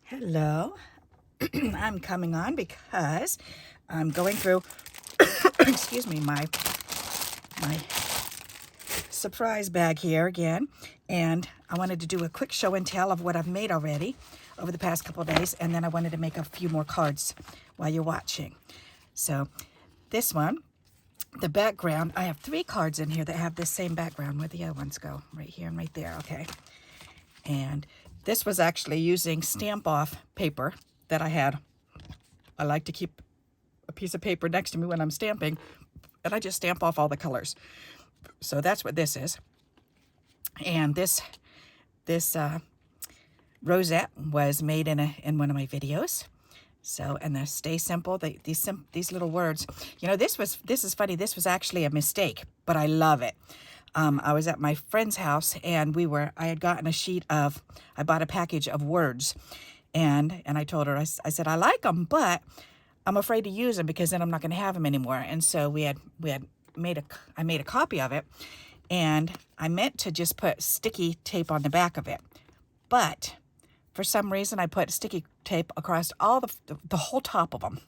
Hello. I'm coming on because I'm going through excuse me, my surprise bag here again, and I wanted to do a quick show and tell of what I've made already over the past couple of days, and then I wanted to make a few more cards while you're watching. So this one, the background, I have 3 cards in here that have this same background. Where'd the other ones go? Right here and right there. Okay. And this was actually using stamp off paper that I had. I like to keep a piece of paper next to me when I'm stamping, and I just stamp off all the colors. So that's what this is. And this rosette was made in one of my videos. So, and the stay simple, these little words, you know, this is funny. This was actually a mistake, but I love it. I was at my friend's house, and I had gotten I bought a package of words, and I told her, I said, I like them, but I'm afraid to use them because then I'm not going to have them anymore. And so I made a copy of it, and I meant to just put sticky tape on the back of it, but for some reason I put sticky tape across all the whole top of them.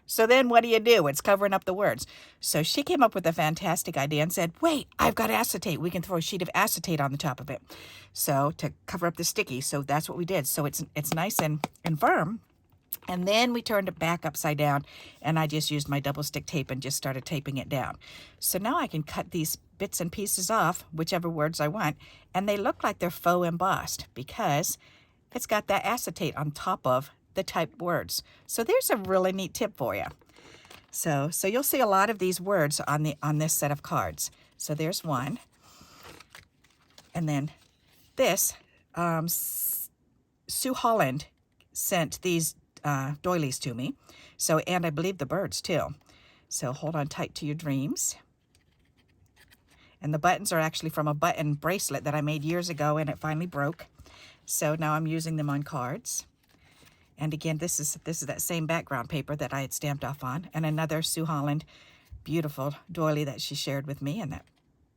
So then what do? It's covering up the words. So she came up with a fantastic idea and said, wait, I've got acetate. We can throw a sheet of acetate on the top of it. So to cover up the sticky. So that's what we did. So it's nice and firm. And then we turned it back upside down, and I just used my double stick tape and just started taping it down. So now I can cut these bits and pieces off, whichever words I want, and they look like they're faux embossed because it's got that acetate on top of the typed words. So there's a really neat tip for you. So you'll see a lot of these words on this set of cards. So there's one. And then this, Sue Holland sent these doilies to me. So, and I believe the birds too. So hold on tight to your dreams. And the buttons are actually from a button bracelet that I made years ago, and it finally broke. So now I'm using them on cards. And again, this is that same background paper that I had stamped off on, and another Sue Holland beautiful doily that she shared with me, and that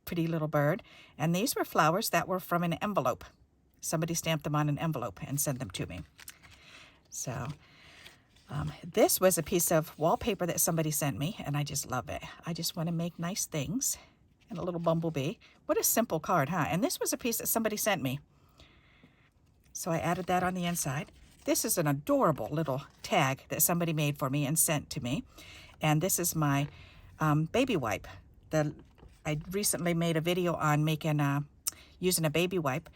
pretty little bird. And these were flowers that were from an envelope. Somebody stamped them on an envelope and sent them to me. So this was a piece of wallpaper that somebody sent me, and I just love it. I just want to make nice things. And a little bumblebee. What a simple card, huh? And this was a piece that somebody sent me. So I added that on the inside. This is an adorable little tag that somebody made for me and sent to me. And this is my baby wipe. I recently made a video on using a baby wipe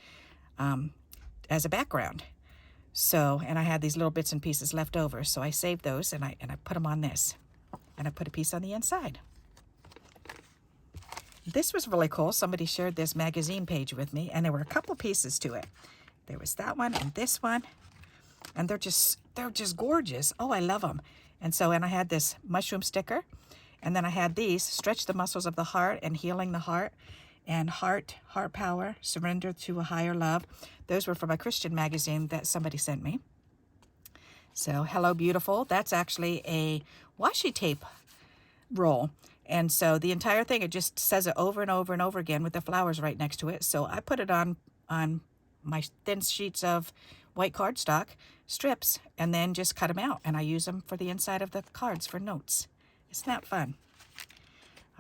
as a background. So, and I had these little bits and pieces left over. So I saved those, and I put them on this. And I put a piece on the inside. This was really cool. Somebody shared this magazine page with me, and there were a couple pieces to it. There was that one and this one, and they're just gorgeous. Oh, I love them. And I had this mushroom sticker, and then I had these, stretch the muscles of the heart and healing the heart, and heart power, surrender to a higher love. Those were from a Christian magazine that somebody sent me. So hello, beautiful. That's actually a washi tape roll. And so the entire thing, it just says it over and over and over again with the flowers right next to it. So I put it on my thin sheets of white cardstock strips, and then just cut them out. And I use them for the inside of the cards for notes. Isn't that fun?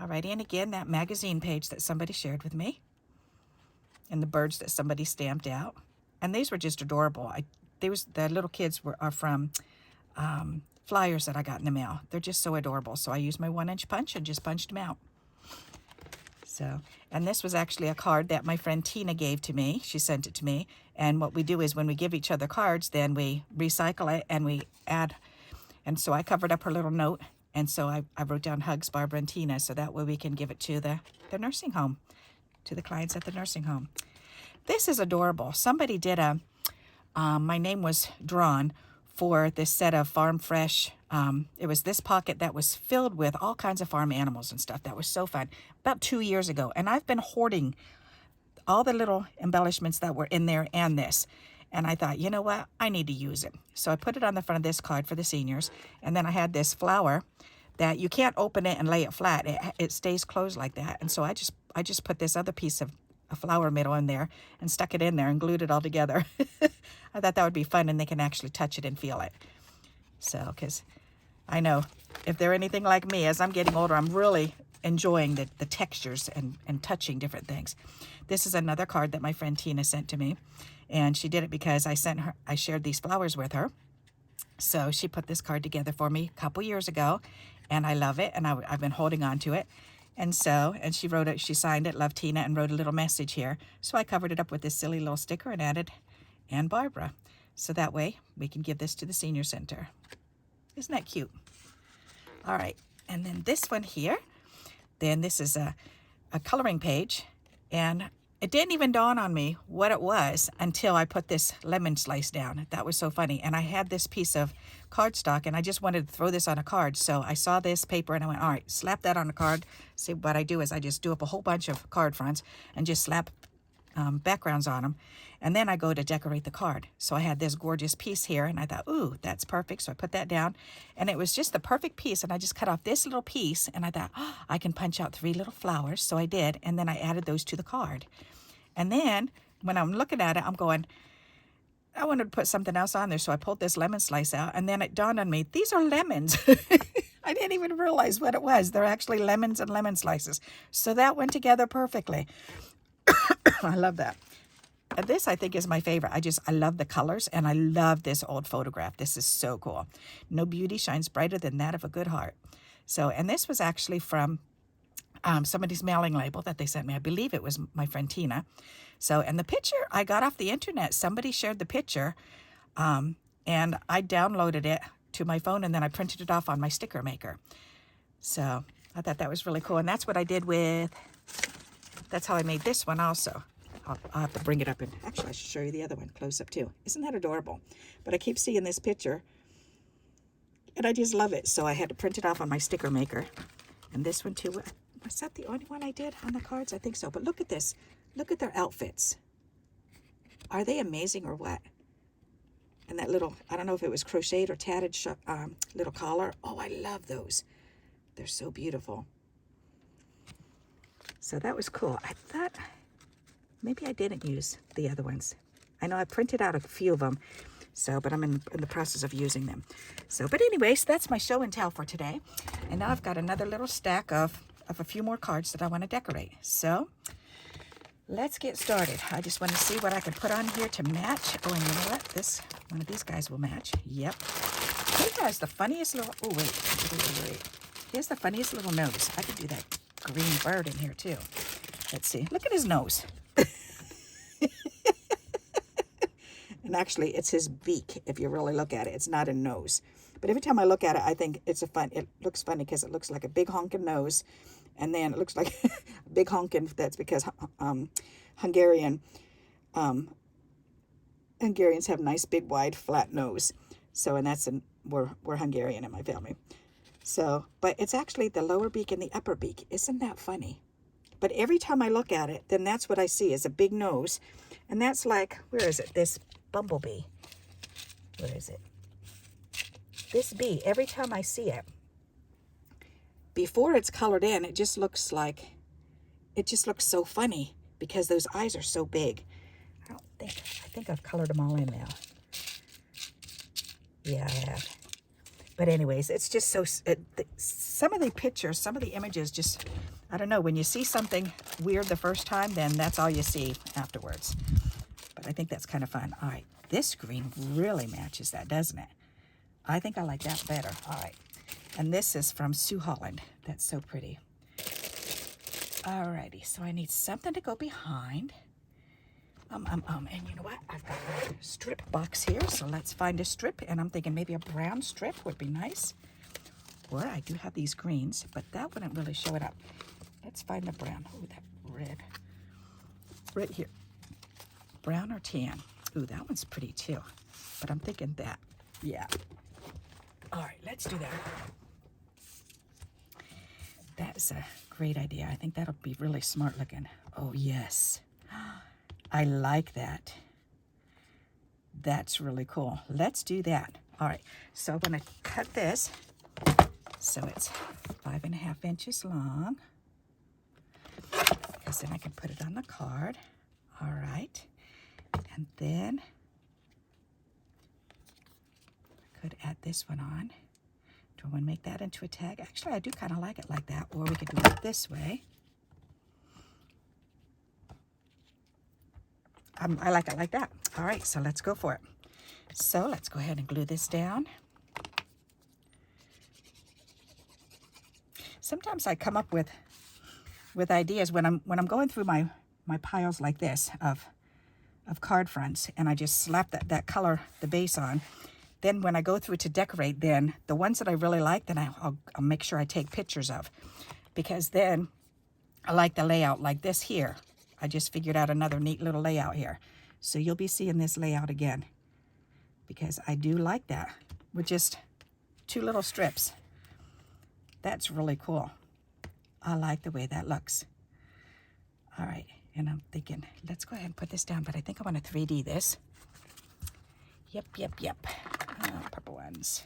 Alrighty, and again, that magazine page that somebody shared with me. And the birds that somebody stamped out. And these were just adorable. The little kids are from flyers that I got in the mail. They're just so adorable. So I used my 1-inch punch and just punched them out. So, and this was actually a card that my friend Tina gave to me. She sent it to me. And what we do is when we give each other cards, then we recycle it and we add. And so I covered up her little note. And so I wrote down hugs, Barbara and Tina, so that way we can give it to the nursing home, to the clients at the nursing home. This is adorable. Somebody did my name was drawn for this set of Farm Fresh. It was this pocket that was filled with all kinds of farm animals and stuff. That was so fun. About 2 years ago. And I've been hoarding all the little embellishments that were in there and this. And I thought, you know what? I need to use it. So I put it on the front of this card for the seniors. And then I had this flower that you can't open it and lay it flat. It stays closed like that. And so I just put this other piece of a flower middle in there and stuck it in there and glued it all together. I thought that would be fun, and they can actually touch it and feel it. So, because I know if they're anything like me, as I'm getting older, I'm really enjoying the textures and touching different things. This is another card that my friend Tina sent to me, and she did it because I shared these flowers with her. So she put this card together for me a couple years ago, and I love it, and I've been holding on to it. And she wrote it, she signed it, Love Tina, and wrote a little message here. So I covered it up with this silly little sticker and added Ann Barbara. So that way we can give this to the senior center. Isn't that cute? All right, and then this one here, then this is a coloring page, and it didn't even dawn on me what it was until I put this lemon slice down. That was so funny. And I had this piece of cardstock, and I just wanted to throw this on a card. So I saw this paper, and I went, all right, slap that on a card. See, what I do is I just do up a whole bunch of card fronts and just slap backgrounds on them. And then I go to decorate the card. So I had this gorgeous piece here, and I thought, ooh, that's perfect. So I put that down, and it was just the perfect piece. And I just cut off this little piece, and I thought, oh, I can punch out 3 little flowers. So I did, and then I added those to the card. And then when I'm looking at it, I'm going, I wanted to put something else on there. So I pulled this lemon slice out, and then it dawned on me, these are lemons. I didn't even realize what it was. They're actually lemons and lemon slices. So that went together perfectly. I love that. And this, I think, is my favorite. I love the colors, and I love this old photograph. This is so cool. No beauty shines brighter than that of a good heart. So, and this was actually from somebody's mailing label that they sent me. I believe it was my friend Tina. So, and the picture I got off the internet. Somebody shared the picture, and I downloaded it to my phone, and then I printed it off on my sticker maker. So I thought that was really cool. And that's what I did with, that's how I made this one also. I'll have to bring it up, and actually I should show you the other one close up too. Isn't that adorable? But I keep seeing this picture, and I just love it. So I had to print it off on my sticker maker. And this one too. Was that the only one I did on the cards? I think so. But look at this. Look at their outfits. Are they amazing or what? And that little, I don't know if it was crocheted or tatted little collar. Oh, I love those. They're so beautiful. So that was cool. I thought maybe I didn't use the other ones. I know I printed out a few of them, so, but I'm in the process of using them. So, but anyways, that's my show and tell for today. And now I've got another little stack of a few more cards that I want to decorate. So let's get started. I just want to see what I can put on here to match. Oh, and you know what? One of these guys will match. Yep. He has the funniest little, oh, wait. He has the funniest little nose. I could do that green bird in here too. Let's see. Look at his nose. And actually, it's his beak, if you really look at it. It's not a nose. But every time I look at it, I think it looks funny because it looks like a big honking nose. And then it looks like a big honking, that's because Hungarians have nice, big, wide, flat nose. So, and we're Hungarian in my family. So, but it's actually the lower beak and the upper beak. Isn't that funny? But every time I look at it, then that's what I see is a big nose. And that's like, where is it? This bumblebee. Where is it? This bee, every time I see it, before it's colored in, it just looks so funny because those eyes are so big. I think I've colored them all in now. Yeah, I have. But anyways, it's just so, some of the pictures, some of the images just, I don't know, when you see something weird the first time, then that's all you see afterwards. But I think that's kind of fun. All right, this green really matches that, doesn't it? I think I like that better. All right, and this is from Sue Holland. That's so pretty. All righty, so I need something to go behind. And you know what? I've got a strip box here, so let's find a strip. And I'm thinking maybe a brown strip would be nice. Or I do have these greens, but that wouldn't really show it up. Let's find the brown. Oh, that red. Right here. Brown or tan? Ooh, that one's pretty too. But I'm thinking that. Yeah. All right, let's do that. That's a great idea. I think that'll be really smart looking. Oh, yes. I like that. That's really cool. Let's do that. All right, so I'm going to cut this. So it's 5.5 inches long. because then I can put it on the card. All right. And then I could add this one on. Do I want to make that into a tag? Actually, I do kind of like it like that. Or we could do it this way. I like it like that. All right, so let's go for it. So let's go ahead and glue this down. Sometimes I come up with ideas when I'm going through my piles like this of card fronts, and I just slap that color, the base on. Then when I go through to decorate, then the ones that I really like, then I'll make sure I take pictures of, because then I like the layout like this here. I just figured out another neat little layout here. So you'll be seeing this layout again, because I do like that with just 2 little strips. That's really cool. I like the way that looks. All right, and I'm thinking, let's go ahead and put this down, but I think I want to 3D this. Yep. Purple ones.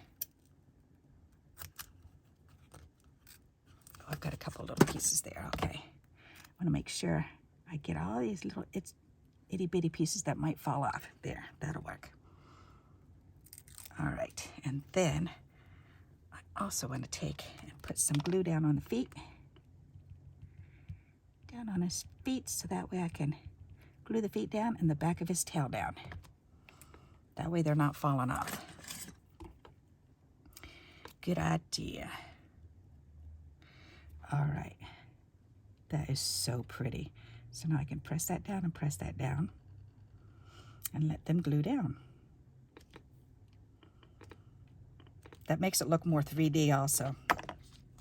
Oh, I've got a couple little pieces there. Okay. I want to make sure I get all these little itty bitty pieces that might fall off. There, that'll work. All right, and then I also want to take and put some glue down on the feet. Down on his feet, so that way I can glue the feet down and the back of his tail down. That way they're not falling off. Good idea. All right. That is so pretty. So now I can press that down and press that down and let them glue down. That makes it look more 3D also.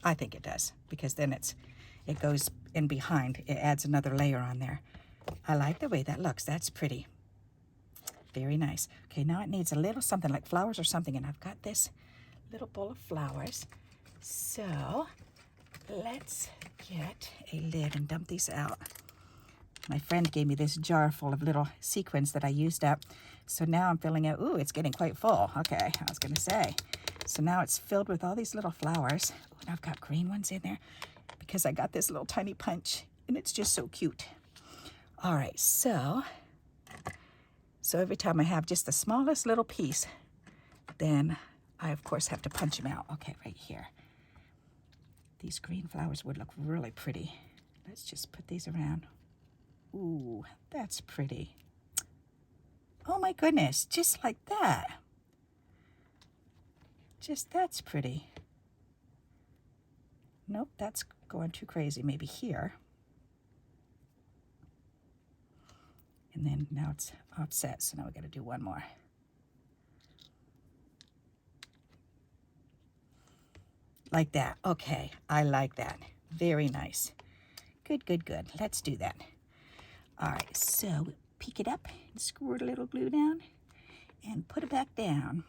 I think it does, because then it goes in behind. It adds another layer on there. I like the way that looks. That's pretty. Very nice. Okay, now it needs a little something like flowers or something, and I've got this little bowl of flowers. So let's get a lid and dump these out. My friend gave me this jar full of little sequins that I used up. So now I'm filling it. Ooh, it's getting quite full. Okay, I was going to say. So now it's filled with all these little flowers. Ooh, and I've got green ones in there because I got this little tiny punch, and it's just so cute. All right, so every time I have just the smallest little piece, then I, of course, have to punch them out. Okay, right here. These green flowers would look really pretty. Let's just put these around. Ooh, that's pretty. Oh my goodness, just like that. Just that's pretty. Nope, that's going too crazy. Maybe here. And then now it's offset, so now we got to do one more. Like that. Okay, I like that. Very nice. Good. Let's do that. All right, so pick it up and squirt a little glue down and put it back down.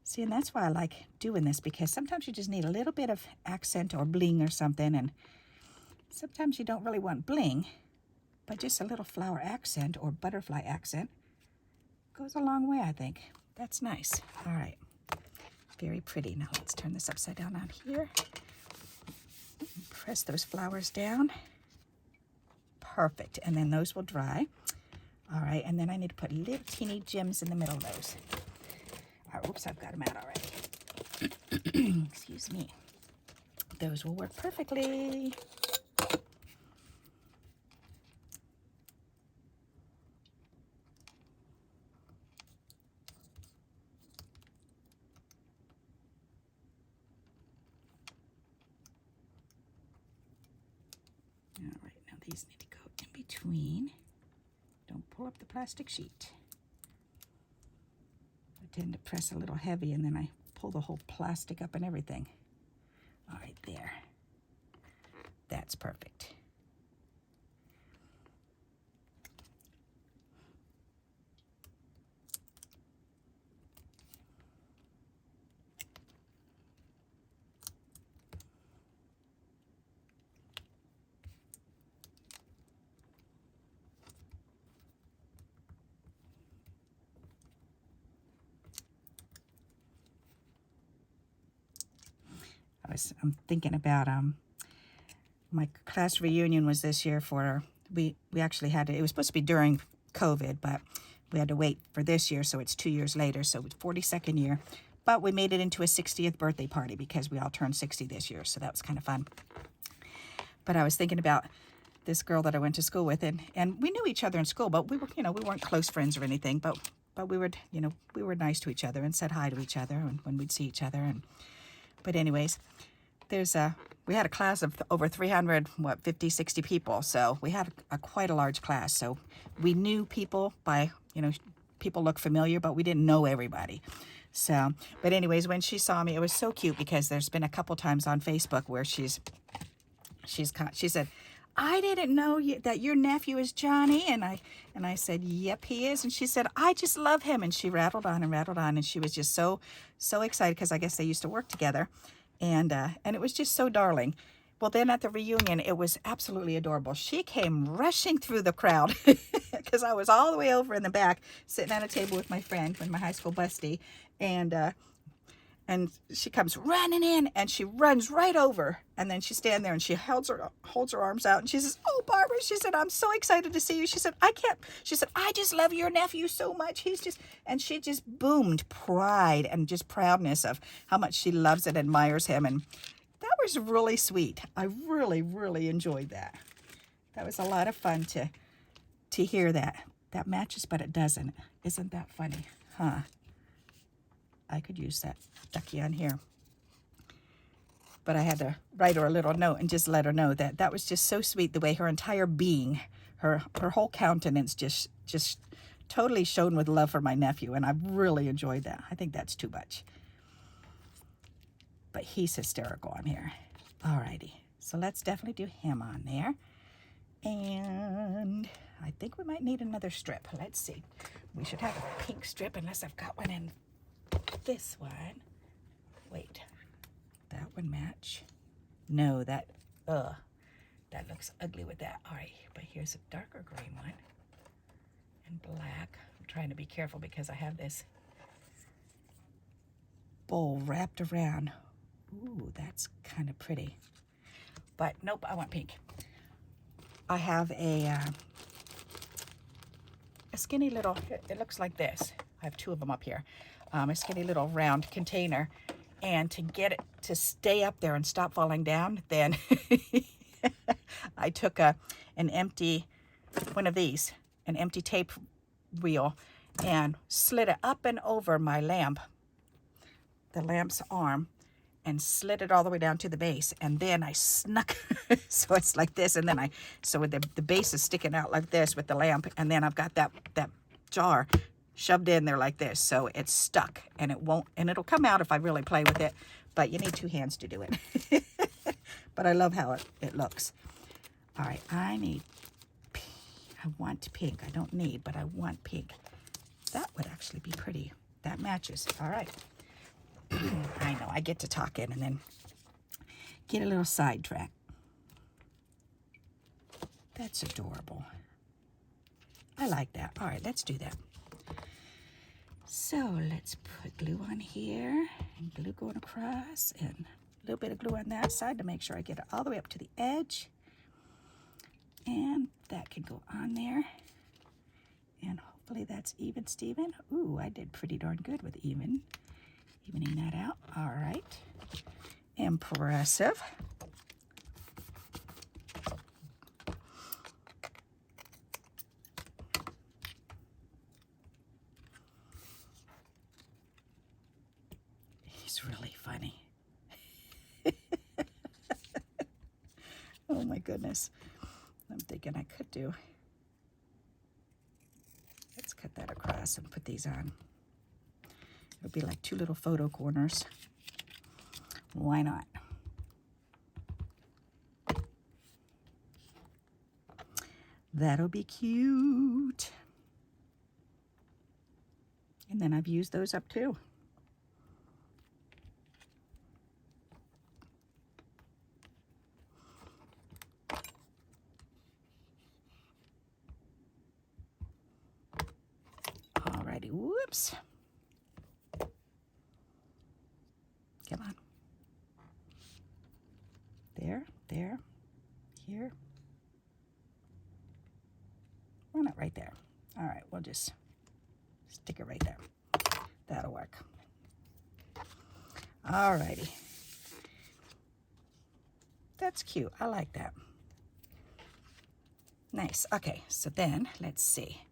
See, and that's why I like doing this, because sometimes you just need a little bit of accent or bling or something, and sometimes you don't really want bling, but just a little flower accent or butterfly accent goes a long way, I think. That's nice. All right. Very pretty. Now let's turn this upside down on here. Press those flowers down. Perfect. And then those will dry. All right. And then I need to put little teeny gems in the middle of those. All right. Oops, I've got them out already. Excuse me. Those will work perfectly. All right, now these need to go in between. Don't pull up the plastic sheet. I tend to press a little heavy, and then I pull the whole plastic up and everything. All right, there. That's perfect. I'm thinking about My class reunion was this year for, we actually had it was supposed to be during COVID, but we had to wait for this year, so it's 2 years later, so it's 42nd year. But we made it into a 60th birthday party because we all turned 60 this year, so that was kind of fun. But I was thinking about this girl that I went to school with, and we knew each other in school, but we were, we weren't close friends or anything, but we were, we were nice to each other and said hi to each other when we'd see each other. But anyways, we had a class of over 300, 50, 60 people, so we had quite a large class. So we knew people by, people look familiar, but we didn't know everybody. So, but anyways, when she saw me, it was so cute because there's been a couple times on Facebook where she said, I didn't know that your nephew is Johnny. And I said, yep, he is. And she said, I just love him. And she rattled on and rattled on. And she was just so excited because I guess they used to work together. And it was just so darling. Well, then at the reunion, it was absolutely adorable. She came rushing through the crowd because I was all the way over in the back sitting at a table with my friend, with my high school bestie. And she comes running in and she runs right over. And then she stands there and she holds her arms out and she says, oh, Barbara, she said, I'm so excited to see you. She said, I just love your nephew so much. And she just boomed pride and just proudness of how much she loves and admires him. And that was really sweet. I really, really enjoyed that. That was a lot of fun to hear that. That matches, but it doesn't. Isn't that funny? Huh? I could use that ducky on here. But I had to write her a little note and just let her know that was just so sweet, the way her entire being, her whole countenance just totally shone with love for my nephew, and I really enjoyed that. I think that's too much. But he's hysterical on here. Alrighty, so let's definitely do him on there. And I think we might need another strip. Let's see. We should have a pink strip unless I've got one in this one. Wait, that one match? No, that looks ugly with that. All right, but here's a darker green one and black. I'm trying to be careful because I have this bowl wrapped around. Ooh, that's kind of pretty. But nope, I want pink. I have a skinny little, it looks like this. I have two of them up here. A skinny little round container, and to get it to stay up there and stop falling down, then I took an empty tape reel and slid it up and over my lamp, the lamp's arm, and slid it all the way down to the base, and then I snuck so it's like this, and then so with the base is sticking out like this with the lamp, and then I've got that jar shoved in there like this, so it's stuck, and it'll come out if I really play with it, but you need two hands to do it. But I love how it looks. All right, I want pink. I don't need, but I want pink. That would actually be pretty. That matches. All right. I know, I get to talking and then get a little sidetrack. That's adorable. I like that. All right, let's do that. So let's put glue on here and glue going across and a little bit of glue on that side to make sure I get it all the way up to the edge. And that can go on there. And hopefully that's even, Steven. Ooh, I did pretty darn good with evening that out. All right. Impressive. He's really funny. Oh my goodness. I'm thinking I could do. Let's cut that across and put these on. It'll be like two little photo corners. Why not? That'll be cute. And then I've used those up too. Alrighty, whoops. Come on. There. there. All right, we'll just stick it right there. That'll work. All righty. That's cute. I like that. Nice. Okay, so then let's see.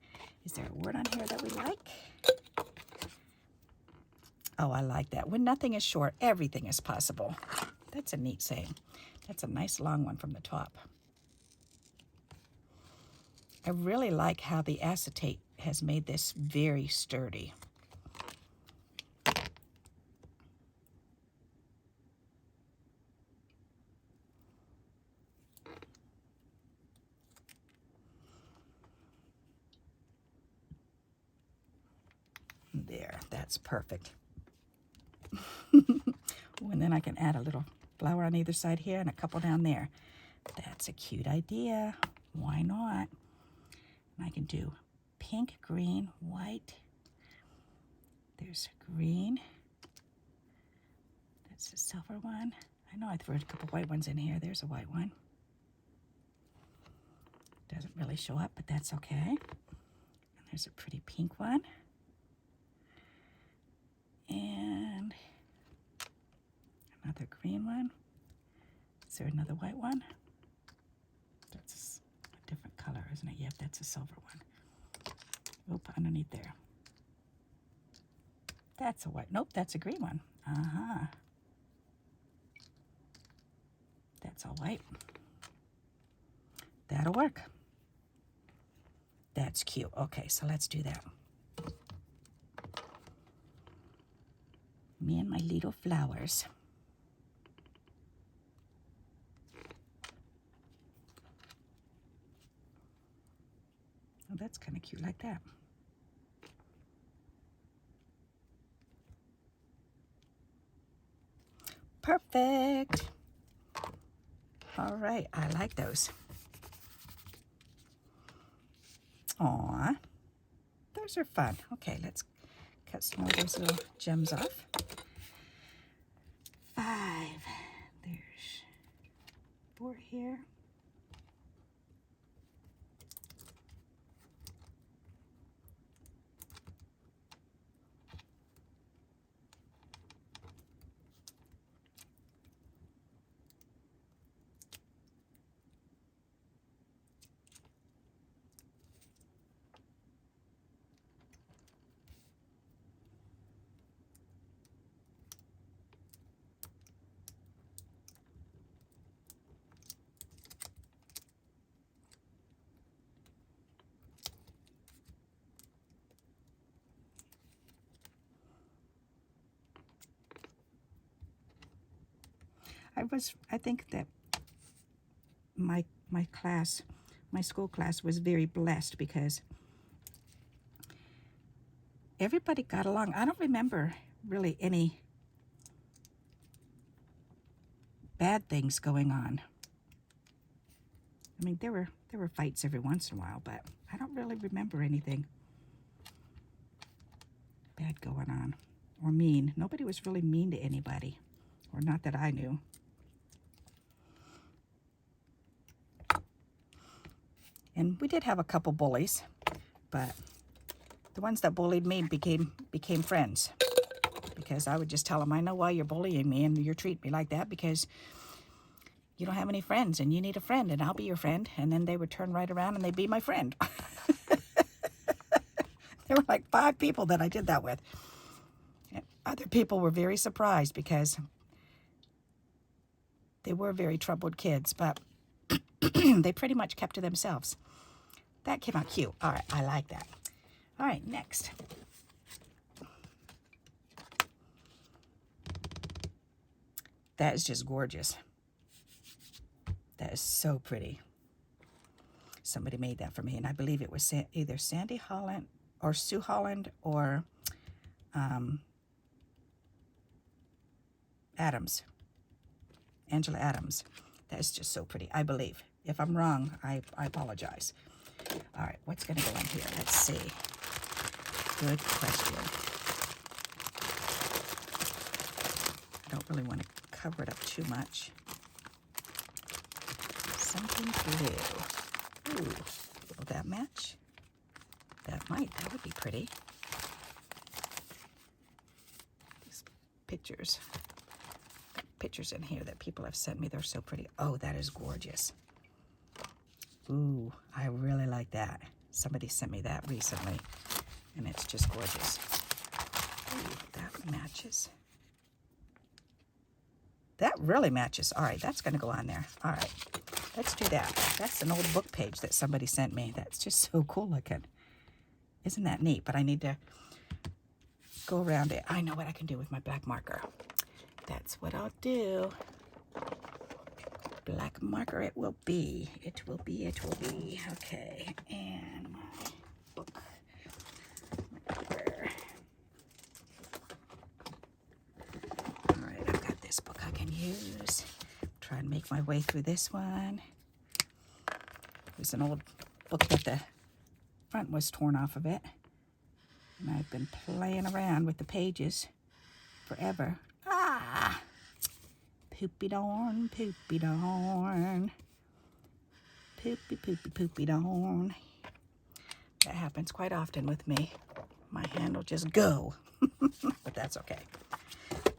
Is there a word on here that we like? Oh, I like that. When nothing is short, everything is possible. That's a neat saying. That's a nice long one from the top. I really like how the acetate has made this very sturdy. There, that's perfect. And then I can add a little flower on either side here and a couple down there. That's a cute idea. Why not? And I can do pink, green, white. There's green. That's the silver one. I know I threw a couple white ones in here. There's a white one. Doesn't really show up, but that's okay. And there's a pretty pink one. And another green one. Is there another white one? That's a different color, isn't it? Yep, that's a silver one. Oop, underneath there. That's a white. Nope, that's a green one. Uh-huh. That's all white. That'll work. That's cute. Okay, so let's do that. Me and my little flowers. Oh, that's kind of cute like that. Perfect. All right, I like those. Aw, those are fun. Okay, let's cut some of those little gems off. 5. There's 4 here. I think that my class, my school class was very blessed because everybody got along. I don't remember really any bad things going on. I mean, there were fights every once in a while, but I don't really remember anything bad going on or mean. Nobody was really mean to anybody, or not that I knew. And we did have a couple bullies, but the ones that bullied me became friends, because I would just tell them, I know why you're bullying me and you're treating me like that because you don't have any friends and you need a friend and I'll be your friend. And then they would turn right around and they'd be my friend. There were like 5 people that I did that with. And other people were very surprised because they were very troubled kids, but they pretty much kept to themselves. That came out cute. All right, I like that. All right, next. That is just gorgeous. That is so pretty. Somebody made that for me, and I believe it was either Sandy Holland or Sue Holland or Adams. Angela Adams. That is just so pretty, I believe. If I'm wrong, I apologize. All right, what's going to go in here? Let's see. Good question. I don't really want to cover it up too much. Something blue. Ooh, will that match? pretty. These pictures. Pictures in here that people have sent me. They're so pretty. Oh, that is gorgeous. Ooh, I really like that. Somebody sent me that recently, and it's just gorgeous. Ooh, that matches. That really matches. All right, that's going to go on there. All right, let's do that. That's an old book page that somebody sent me. That's just so cool looking. Isn't that neat? But I need to go around it. I know what I can do with my black marker. That's what I'll do. Black marker it will be. It will be, it will be. Okay, and my book. Marker. All right, I've got this book I can use. Try and make my way through this one. It was an old book that the front was torn off of it. And I've been playing around with the pages forever. Ah! Poopy darn, poopy darn. Poopy, poopy, poopy darn. That happens quite often with me. My hand will just go. But that's okay.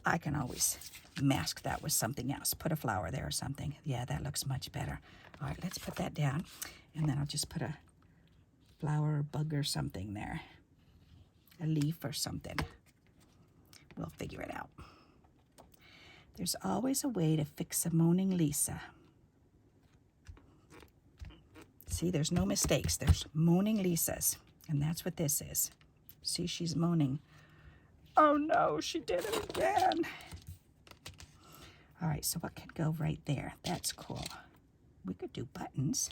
I can always mask that with something else. Put a flower there or something. Yeah, that looks much better. All right, let's put that down. And then I'll just put a flower or bug or something there. A leaf or something. We'll figure it out. There's always a way to fix a moaning Lisa. See, there's no mistakes. There's moaning Lisas. And that's what this is. See, she's moaning. Oh no, she did it again. All right, so what could go right there? That's cool. We could do buttons.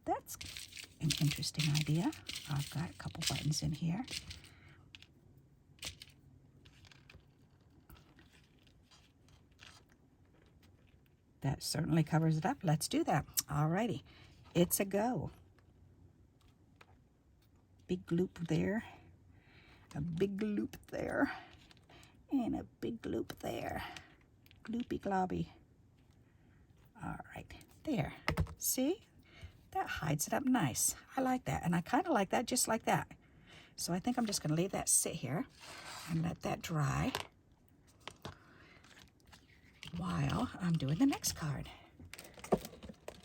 That's an interesting idea. I've got a couple buttons in here. That certainly covers it up. Let's do that. All righty. It's a go. Big loop there. A big loop there. And a big loop there. Gloopy globby. All right. There. See? That hides it up nice. I like that. And I kind of like that just like that. So I think I'm just going to leave that sit here and let that dry while I'm doing the next card.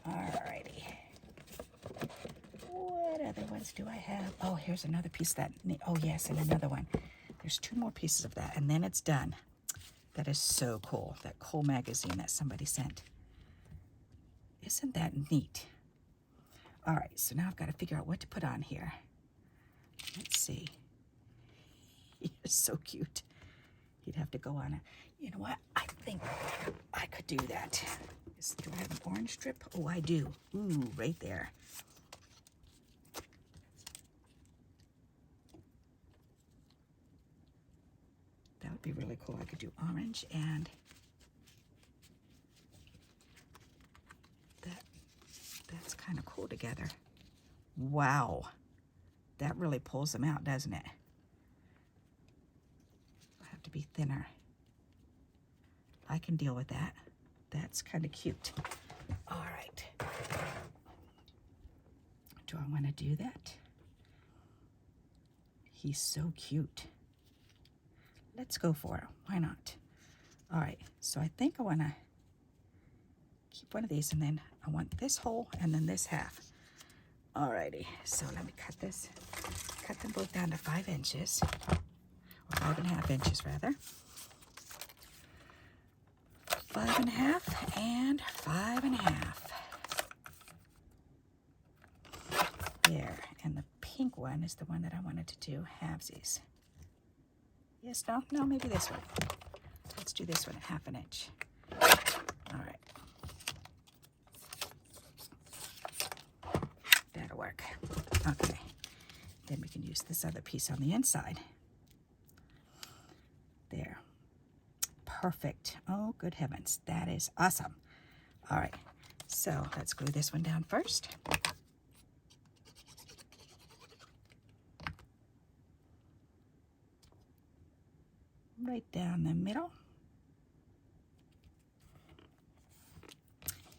Alrighty. What other ones do I have? Oh, here's another piece that, oh yes, and another one. There's 2 more pieces of that, and then it's done. That is so cool. That cool magazine that somebody sent. Isn't that neat? All right, so now I've got to figure out what to put on here. Let's see. He is so cute. He'd have to go on it. You know what? I think I could do that. Do I have an orange strip? Oh, I do. Ooh, right there. That would be really cool. I could do orange and that's kind of cool together. Wow. That really pulls them out, doesn't it? I'll have to be thinner. I can deal with that. That's kind of cute. All right. Do I want to do that? He's so cute. Let's go for it. Why not? All right. So I think I want to keep one of these, and then I want this whole and then this half. All righty. So let me cut this. Cut them both down to 5 inches. Or 5.5 inches, rather. 5.5 and 5.5. There, and the pink one is the one that I wanted to do halvesies. Yes, no, maybe this one. Let's do this one at 1/2 inch. All right. That'll work. Okay. Then we can use this other piece on the inside. There. Perfect. Oh, good heavens. That is awesome. All right. So let's glue this one down first. Right down the middle.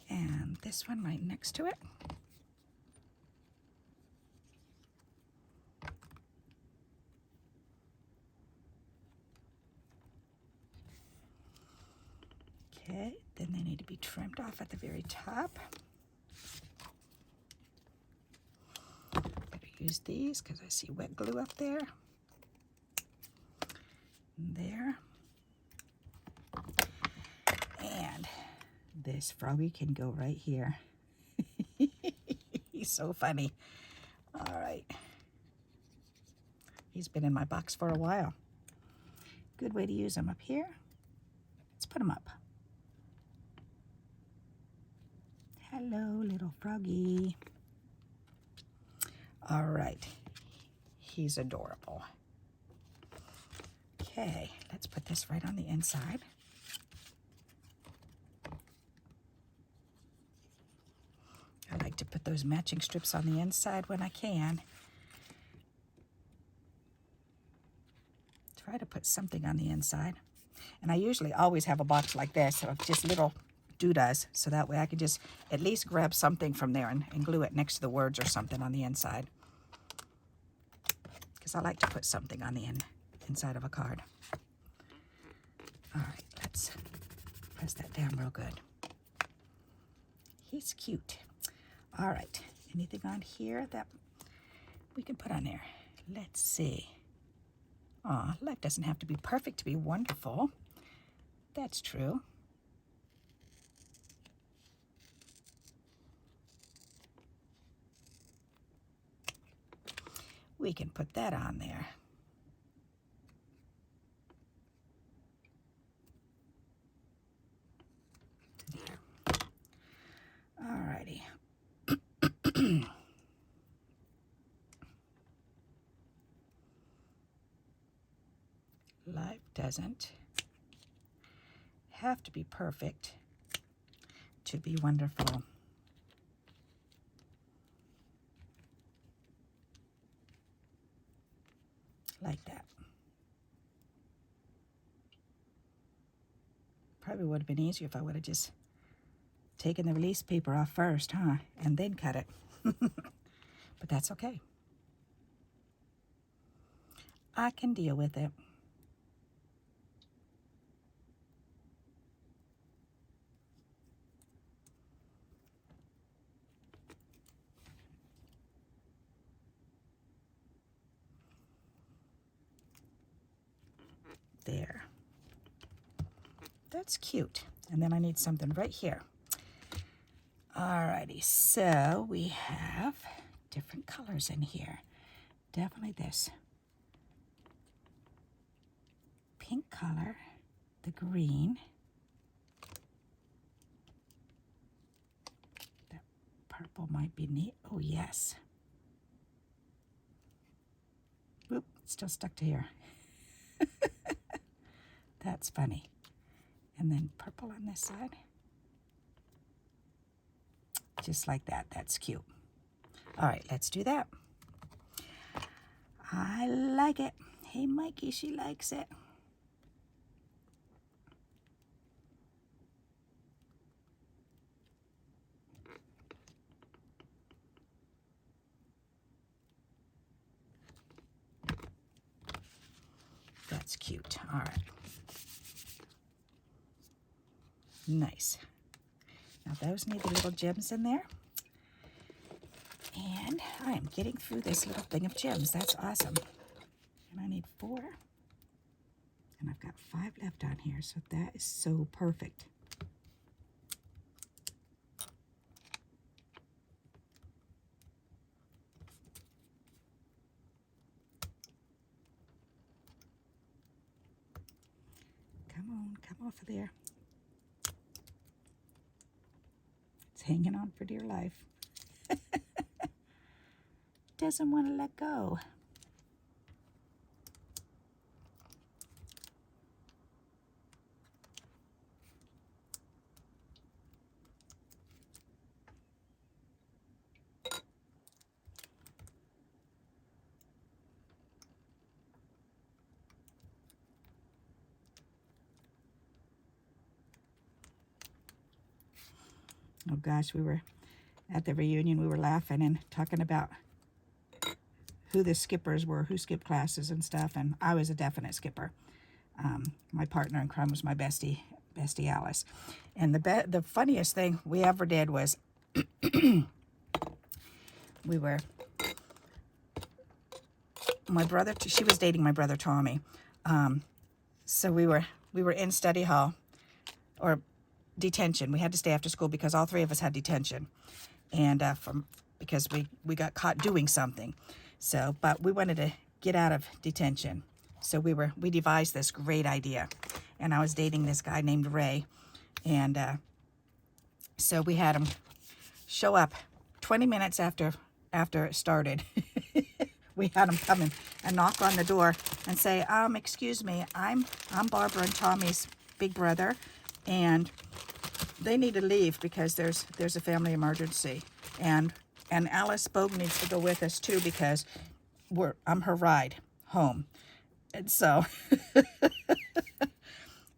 And this one right next to it. Okay, then they need to be trimmed off at the very top. Better use these because I see wet glue up there. And there. And this froggy can go right here. He's so funny. All right. He's been in my box for a while. Good way to use him up here. Let's put him up. Hello, little froggy. All right. He's adorable. Okay, let's put this right on the inside. I like to put those matching strips on the inside when I can. Try to put something on the inside. And I usually always have a box like this of just little doodads, so that way I can just at least grab something from there and glue it next to the words or something on the inside. Because I like to put something on the inside of a card. All right, let's press that down real good. He's cute. All right, anything on here that we can put on there? Let's see. Aw, life doesn't have to be perfect to be wonderful. That's true. We can put that on there. There. All righty. Life doesn't have to be perfect to be wonderful. Like that. Probably would have been easier if I would have just taken the release paper off first, huh? And then cut it. But that's okay. I can deal with it. There. That's cute. And then I need something right here. Alrighty, so we have different colors in here. Definitely this pink color, the green, that purple might be neat. Oh yes. Oop, it's still stuck to here. That's funny. And then purple on this side. Just like that. That's cute. All right, let's do that. I like it. Hey, Mikey, she likes it. That's cute. All right. Nice. Now those need the little gems in there. And I am getting through this little thing of gems. That's awesome. And I need 4. And I've got 5 left on here, so that is so perfect. Come off of there. It's hanging on for dear life. Doesn't want to let go. Oh gosh, we were at the reunion, we were laughing and talking about who the skippers were, who skipped classes and stuff, and I was a definite skipper. My partner in crime was my bestie Bestie Alice. And the funniest thing we ever did was my brother, she was dating my brother Tommy. So we were in study hall, or detention. We had to stay after school because all three of us had detention, and because we got caught doing something. So, but we wanted to get out of detention. So we devised this great idea, and I was dating this guy named Ray, and so we had him show up 20 minutes after it started. We had him come in and knock on the door and say, excuse me, I'm Barbara and Tommy's big brother, and they need to leave because there's a family emergency, and Alice Bogue needs to go with us too because I'm her ride home. And so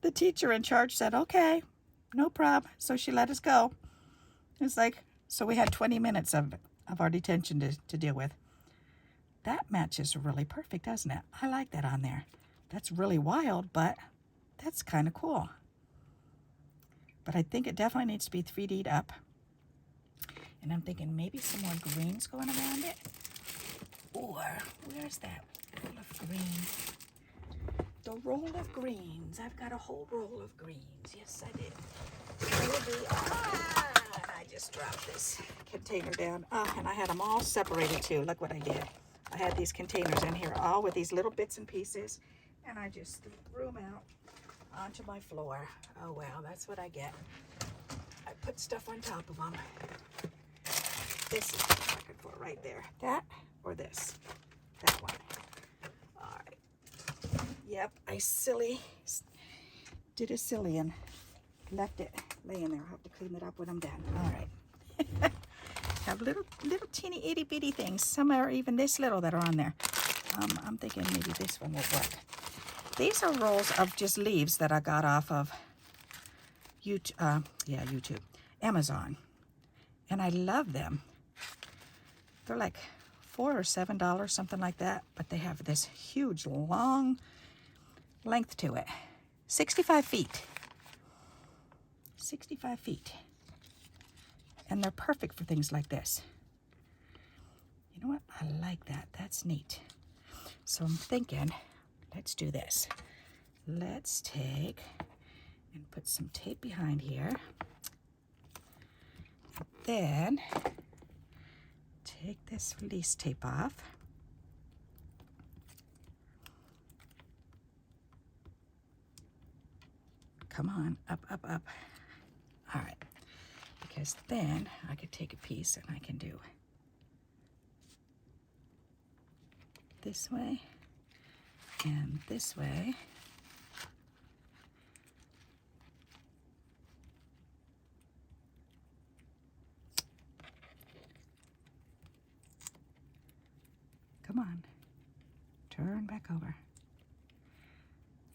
the teacher in charge said, okay, no problem. So she let us go. It's like, so we had 20 minutes of our detention to deal with. That matches really perfect, doesn't it? I like that on there. That's really wild, but that's kind of cool. But I think it definitely needs to be 3D'd up. And I'm thinking maybe some more greens going around it. Or, where's that roll of greens? The roll of greens. I've got a whole roll of greens. Yes, I did. Maybe, and I just dropped this container down. And I had them all separated too. Look what I did. I had these containers in here, all with these little bits and pieces. And I just threw them out onto my floor. Oh, well, that's what I get. I put stuff on top of them. This is what I could put right there. That or this? That one. All right. Yep, I did a silly and left it laying there. I'll have to clean it up when I'm done. All right. Have little teeny itty bitty things. Some are even this little that are on there. I'm thinking maybe this one will work. These are rolls of just leaves that I got off of YouTube, Amazon, and I love them. They're like $4 or $7, something like that, but they have this huge, long length to it. 65 feet. 65 feet. And they're perfect for things like this. You know what? I like that. That's neat. So I'm thinking, let's do this. Let's take and put some tape behind here. Then take this release tape off. Come on, up, up, up. All right, because then I could take a piece and I can do this way and this way. Come on, turn back over.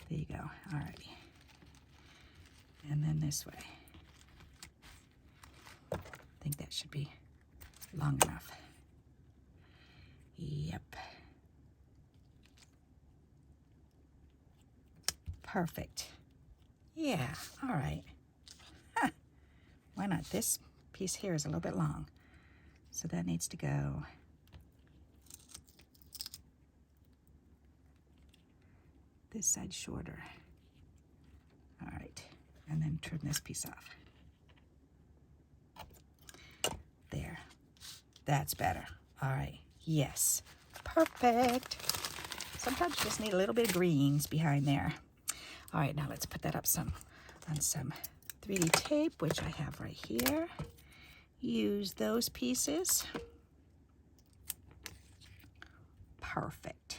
There you go. All righty. And then this way. I think that should be long enough. Yep. Perfect. Yeah, all right. Huh. Why not? This piece here is a little bit long, so that needs to go this side shorter. All right, and then trim this piece off. There, that's better. All right, yes, perfect. Sometimes you just need a little bit of greens behind there. All right, now let's put that up on some 3D tape, which I have right here. Use those pieces. Perfect.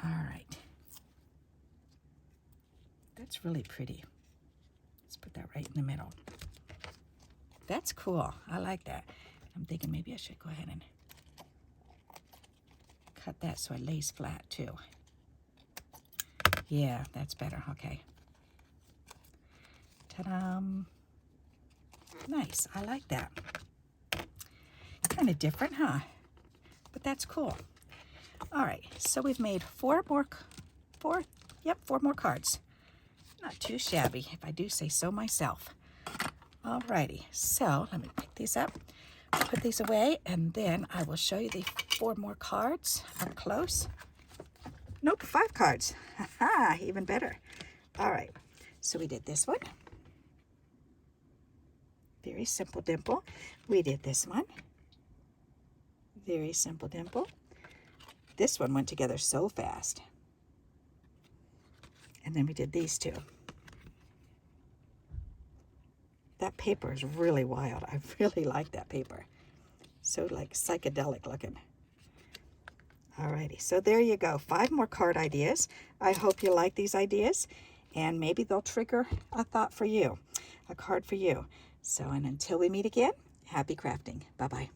All right. That's really pretty. Let's put that right in the middle. That's cool. I like that. I'm thinking maybe I should go ahead and cut that so it lays flat too. Yeah, that's better. Okay. Ta-da! Nice. I like that. Kind of different, huh? But that's cool. All right. So we've made four Yep, 4 more cards. Not too shabby, if I do say so myself. Alrighty, so let me pick these up, put these away, and then I will show you the 4 more cards up close. Nope, 5 cards. Haha, even better. All right, so we did this one. Very simple dimple. We did this one. Very simple dimple. This one went together so fast. And then we did these 2. That paper is really wild. I really like that paper. So like psychedelic looking. Alrighty, so there you go. 5 more card ideas. I hope you like these ideas, and maybe they'll trigger a thought for you, a card for you. So, and until we meet again, happy crafting. Bye-bye.